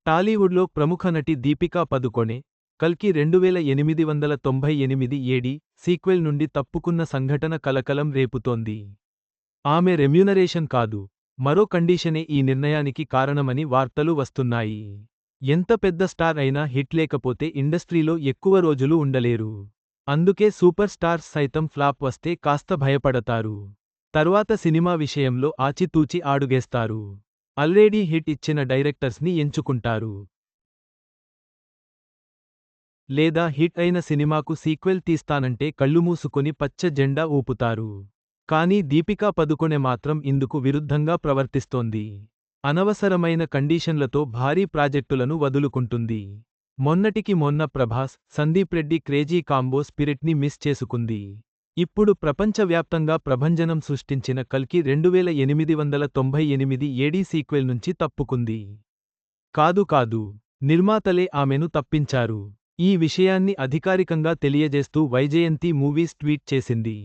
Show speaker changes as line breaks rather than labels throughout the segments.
టాలీవుడ్లో ప్రముఖ నటి దీపికా పదుకొణె, కల్కి 2898 ఏడి సీక్వెల్ నుండి తప్పుకున్న సంఘటన కలకలం రేపుతోంది. ఆమె రెమ్యూనరేషన్ కాదు, మరో కండీషనే ఈ నిర్ణయానికి కారణమని వార్తలు వస్తున్నాయి. ఎంత పెద్ద స్టార్ అయినా హిట్ లేకపోతే ఇండస్ట్రీలో ఎక్కువ రోజులు ఉండలేరు. అందుకే సూపర్ స్టార్స్ సైతం ఫ్లాప్ వస్తే కాస్త భయపడతారు. తర్వాత సినిమా విషయంలో ఆచితూచి అడుగేస్తారు. ఆల్రెడీ హిట్ ఇచ్చిన డైరెక్టర్స్ని ఎంచుకుంటారు. లేదా హిట్ అయిన సినిమాకు సీక్వెల్ తీస్తానంటే కళ్ళుమూసుకొని పచ్చ జెండా ఊపుతారు. కానీ దీపికా పదుకొణె మాత్రం ఇందుకు విరుద్ధంగా ప్రవర్తిస్తోంది. అనవసరమైన కండీషన్లతో భారీ ప్రాజెక్టులను వదులుకుంటుంది. మొన్నటికి మొన్న ప్రభాస్, సందీప్ రెడ్డి క్రేజీ కాంబో స్పిరిట్ని మిస్ చేసుకుంది. ఇప్పుడు ప్రపంచవ్యాప్తంగా ప్రభంజనం సృష్టించిన కల్కి 2898 ఏడి సీక్వెల్ నుంచి తప్పుకుంది. కాదు, నిర్మాతలే ఆమెను తప్పించారు. ఈ విషయాన్ని అధికారికంగా తెలియజేస్తూ వైజయంతి మూవీస్ ట్వీట్ చేసింది.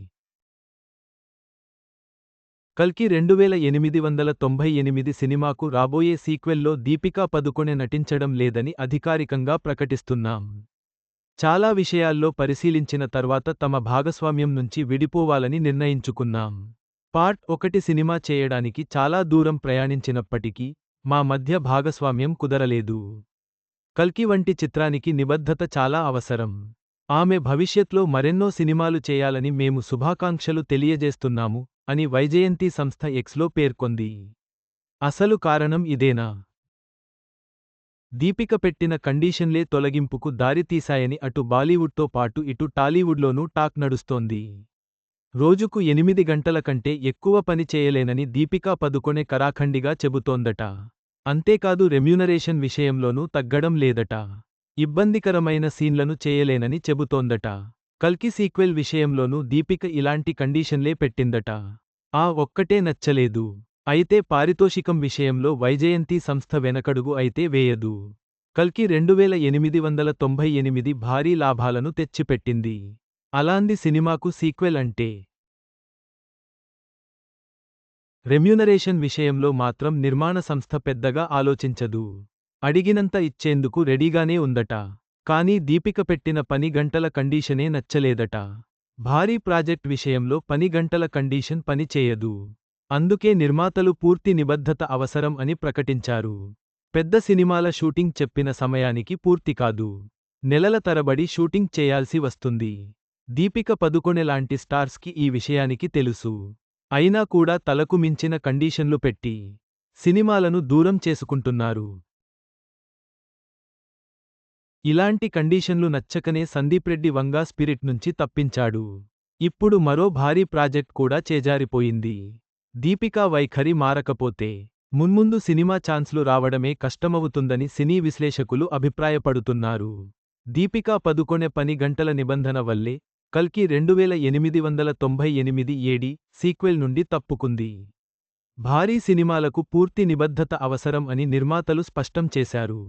కల్కి 2898 సినిమాకు రాబోయే సీక్వెల్లో దీపికా పదుకొణె నటించడం లేదని అధికారికంగా ప్రకటిస్తున్నాం. చాలా విషయాల్లో పరిశీలించిన తర్వాత తమ భాగస్వామ్యం నుంచి విడిపోవాలని నిర్ణయించుకున్నాం. పార్ట్ 1 సినిమా చేయడానికి చాలా దూరం ప్రయాణించినప్పటికీ మా మధ్య భాగస్వామ్యం కుదరలేదు. కల్కి వంటి చిత్రానికి నిబద్ధత చాలా అవసరం. ఆమె భవిష్యత్లో మరెన్నో సినిమాలు చేయాలని మేము శుభాకాంక్షలు తెలియజేస్తున్నాము అని వైజయంతి సంస్థ ఎక్స్లో పేర్కొంది. అసలు కారణం ఇదేనా? దీపిక పెట్టిన కండీషన్లే తొలగింపుకు దారితీశాయని అటు బాలీవుడ్తో పాటు ఇటు టాలీవుడ్లోనూ టాక్ నడుస్తోంది. రోజుకు 8 గంటల కంటే ఎక్కువ పని చేయలేనని దీపికా పదుకొణె కరాఖండిగా చెబుతోందట. అంతేకాదు రెమ్యూనరేషన్ విషయంలోనూ తగ్గడం లేదట. ఇబ్బందికరమైన సీన్లను చేయలేనని చెబుతోందట. కల్కి సీక్వెల్ విషయంలోనూ దీపిక ఇలాంటి కండీషన్లే పెట్టిందట. ఆ ఒక్కటే నచ్చలేదు. అయితే పారితోషికం విషయంలో వైజయంతి సంస్థ వెనకడుగు అయితే వేయదు. కల్కి 2898 భారీ లాభాలను తెచ్చిపెట్టింది. అలాంది సినిమాకు సీక్వెల్ అంటే రెమ్యూనరేషన్ విషయంలో మాత్రం నిర్మాణ సంస్థ పెద్దగా ఆలోచించదు. అడిగినంత ఇచ్చేందుకు రెడీగానే ఉందట. కానీ దీపిక పెట్టిన పని గంటల కండీషనే నచ్చలేదట. భారీ ప్రాజెక్ట్ విషయంలో పని గంటల కండీషన్ పని చేయదు. అందుకే నిర్మాతలు పూర్తి నిబద్ధత అవసరం అని ప్రకటించారు. పెద్ద సినిమాల షూటింగ్ చెప్పిన సమయానికి పూర్తి కాదు. నెలల తరబడి షూటింగ్ చేయాల్సి వస్తుంది. దీపిక పదుకొణె లాంటి స్టార్స్కి ఈ విషయానికి తెలుసు. అయినా కూడా తలకు మించిన కండీషన్లు పెట్టి సినిమాలను దూరం చేసుకుంటున్నారు. ఇలాంటి కండీషన్లు నచ్చకనే సందీప్ రెడ్డి వంగా స్పిరిట్ నుంచి తప్పించాడు. ఇప్పుడు మరో భారీ ప్రాజెక్ట్ కూడా చేజారిపోయింది. దీపికా వైఖరి మారకపోతే మున్ముందు సినిమా ఛాన్స్లు రావడమే కష్టమవుతుందని సినీ విశ్లేషకులు అభిప్రాయపడుతున్నారు. దీపికా పదుకొణె పని గంటల నిబంధన వల్లే కల్కి 2898 ఏడి సీక్వెల్ నుండి తప్పుకుంది. భారీ సినిమాలకు పూర్తి నిబద్ధత అవసరం అని నిర్మాతలు స్పష్టం చేశారు.